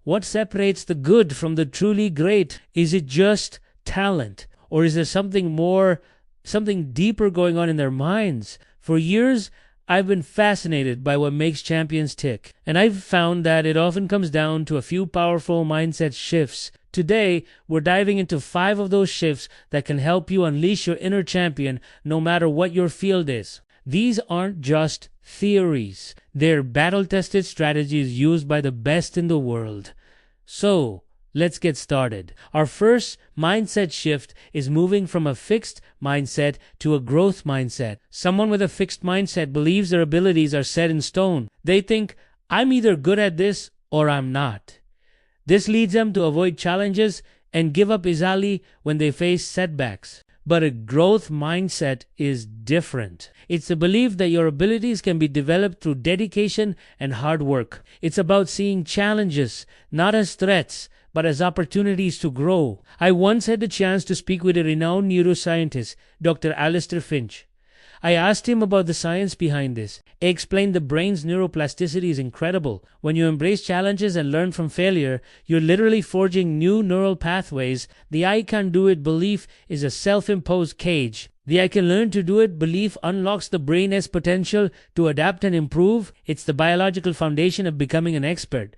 What separates the good from the truly great? Is it just talent? Or is there something more, something deeper going on in their minds? For years, I've been fascinated by what makes champions tick, and I've found that it often comes down to a few powerful mindset shifts. Today, we're diving into 5 of those shifts that can help you unleash your inner champion no matter what your field is. These aren't just theories. They're battle-tested strategies used by the best in the world. So, let's get started. Our first mindset shift is moving from a fixed mindset to a growth mindset. Someone with a fixed mindset believes their abilities are set in stone. They think, I'm either good at this or I'm not. This leads them to avoid challenges and give up easily when they face setbacks. But a growth mindset is different. It's the belief that your abilities can be developed through dedication and hard work. It's about seeing challenges not as threats, but as opportunities to grow. I once had the chance to speak with a renowned neuroscientist, Dr. Alistair Finch. I asked him about the science behind this. He explained the brain's neuroplasticity is incredible. When you embrace challenges and learn from failure, you're literally forging new neural pathways. The I can do it belief is a self-imposed cage. The I can learn to do it belief unlocks the brain's potential to adapt and improve. It's the biological foundation of becoming an expert.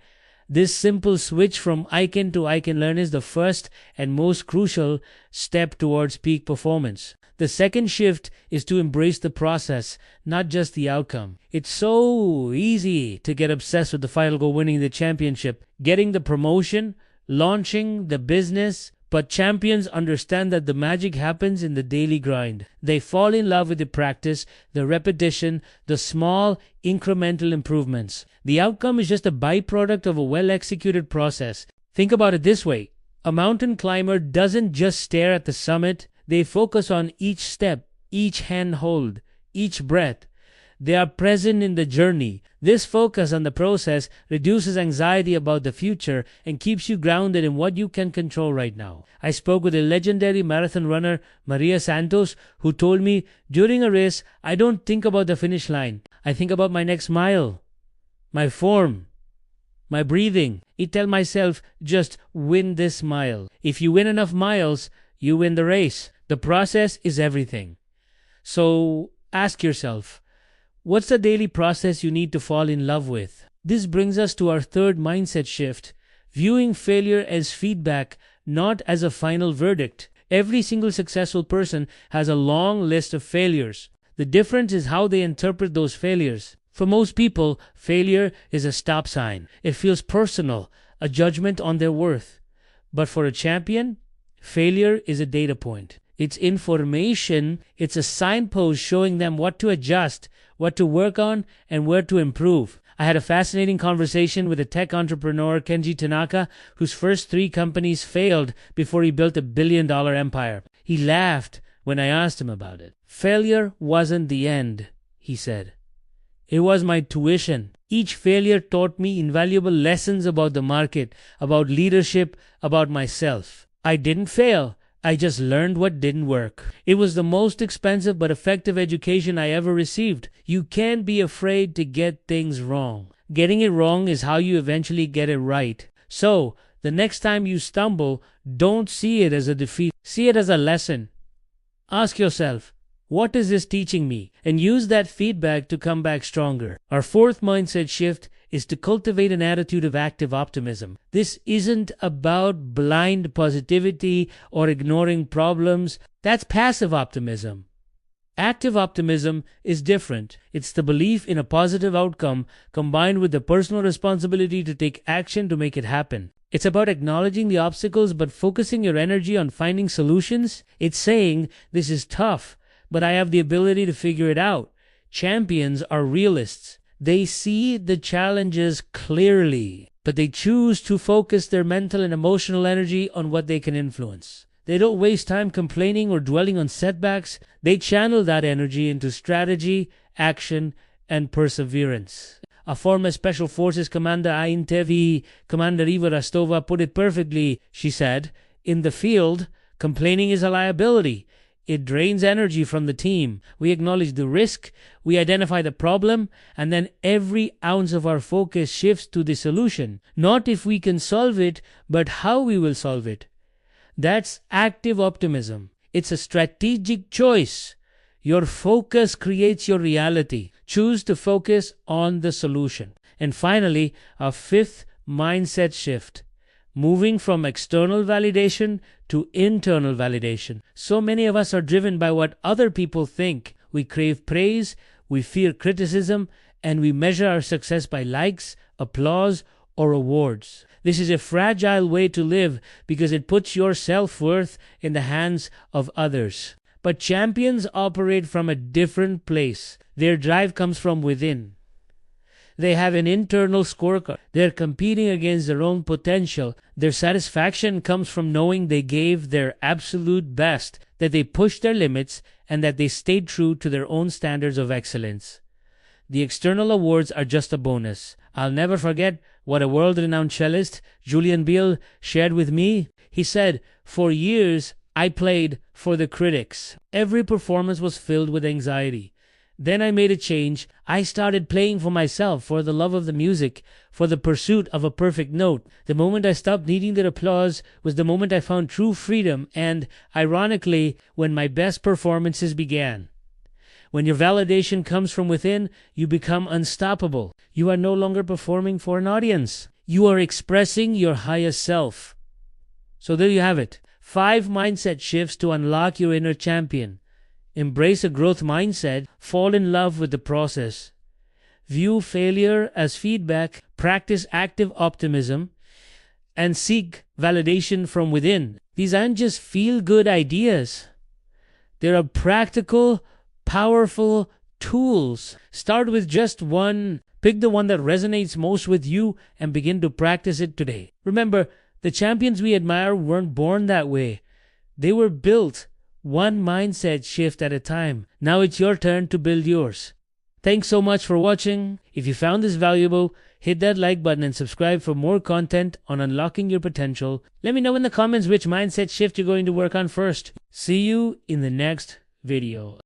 This simple switch from I can to I can learn is the first and most crucial step towards peak performance. The second shift is to embrace the process, not just the outcome. It's so easy to get obsessed with the final goal, winning the championship, getting the promotion, launching the business. But champions understand that the magic happens in the daily grind. They fall in love with the practice, the repetition, the small incremental improvements. The outcome is just a byproduct of a well-executed process. Think about it this way. A mountain climber doesn't just stare at the summit. They focus on each step, each handhold, each breath. They are present in the journey. This focus on the process reduces anxiety about the future and keeps you grounded in what you can control right now. I spoke with a legendary marathon runner, Maria Santos, who told me, during a race, I don't think about the finish line. I think about my next mile, my form, my breathing. I tell myself, just win this mile. If you win enough miles, you win the race. The process is everything. So ask yourself, what's the daily process you need to fall in love with? This brings us to our third mindset shift, viewing failure as feedback, not as a final verdict. Every single successful person has a long list of failures. The difference is how they interpret those failures. For most people, failure is a stop sign. It feels personal, a judgment on their worth. But for a champion, failure is a data point. It's information. It's a signpost showing them what to adjust, what to work on, and where to improve. I had a fascinating conversation with a tech entrepreneur, Kenji Tanaka, whose first 3 companies failed before he built a billion-dollar empire. He laughed when I asked him about it. Failure wasn't the end, he said. It was my tuition. Each failure taught me invaluable lessons about the market, about leadership, about myself. I didn't fail. I just learned what didn't work. It was the most expensive but effective education I ever received. You can't be afraid to get things wrong. Getting it wrong is how you eventually get it right. So, the next time you stumble, don't see it as a defeat. See it as a lesson. Ask yourself, what is this teaching me? And use that feedback to come back stronger. Our fourth mindset shift is to cultivate an attitude of active optimism. This isn't about blind positivity or ignoring problems. That's passive optimism. Active optimism is different. It's the belief in a positive outcome combined with the personal responsibility to take action to make it happen. It's about acknowledging the obstacles but focusing your energy on finding solutions. It's saying, this is tough, but I have the ability to figure it out. Champions are realists. They see the challenges clearly, but they choose to focus their mental and emotional energy on what they can influence. They don't waste time complaining or dwelling on setbacks. They channel that energy into strategy, action, and perseverance. A former Special Forces Commander INTV, Commander Eva Rostova, put it perfectly. She said, in the field, complaining is a liability. It drains energy from the team. We acknowledge the risk, we identify the problem, and then every ounce of our focus shifts to the solution. Not if we can solve it, but how we will solve it. That's active optimism. It's a strategic choice. Your focus creates your reality. Choose to focus on the solution. And finally, our fifth mindset shift. Moving from external validation to internal validation. So many of us are driven by what other people think. We crave praise, we fear criticism, and we measure our success by likes, applause, or awards. This is a fragile way to live because it puts your self-worth in the hands of others. But champions operate from a different place. Their drive comes from within. They have an internal scorecard. They're competing against their own potential. Their satisfaction comes from knowing they gave their absolute best, that they pushed their limits, and that they stayed true to their own standards of excellence. The external awards are just a bonus. I'll never forget what a world-renowned cellist, Julian Beale, shared with me. He said, "For years, I played for the critics. Every performance was filled with anxiety. Then I made a change. I started playing for myself, for the love of the music, for the pursuit of a perfect note. The moment I stopped needing their applause was the moment I found true freedom and, ironically, when my best performances began." When your validation comes from within, you become unstoppable. You are no longer performing for an audience. You are expressing your highest self. So there you have it. 5 mindset shifts to unlock your inner champion. Embrace a growth mindset. Fall in love with the process. View failure as feedback. Practice active optimism. And seek validation from within. These aren't just feel-good ideas. They are practical, powerful tools. Start with just one. Pick the one that resonates most with you and begin to practice it today. Remember, the champions we admire weren't born that way. They were built one mindset shift at a time. Now it's your turn to build yours. Thanks so much for watching. If you found this valuable, hit that like button and subscribe for more content on unlocking your potential. Let me know in the comments which mindset shift you're going to work on first. See you in the next video.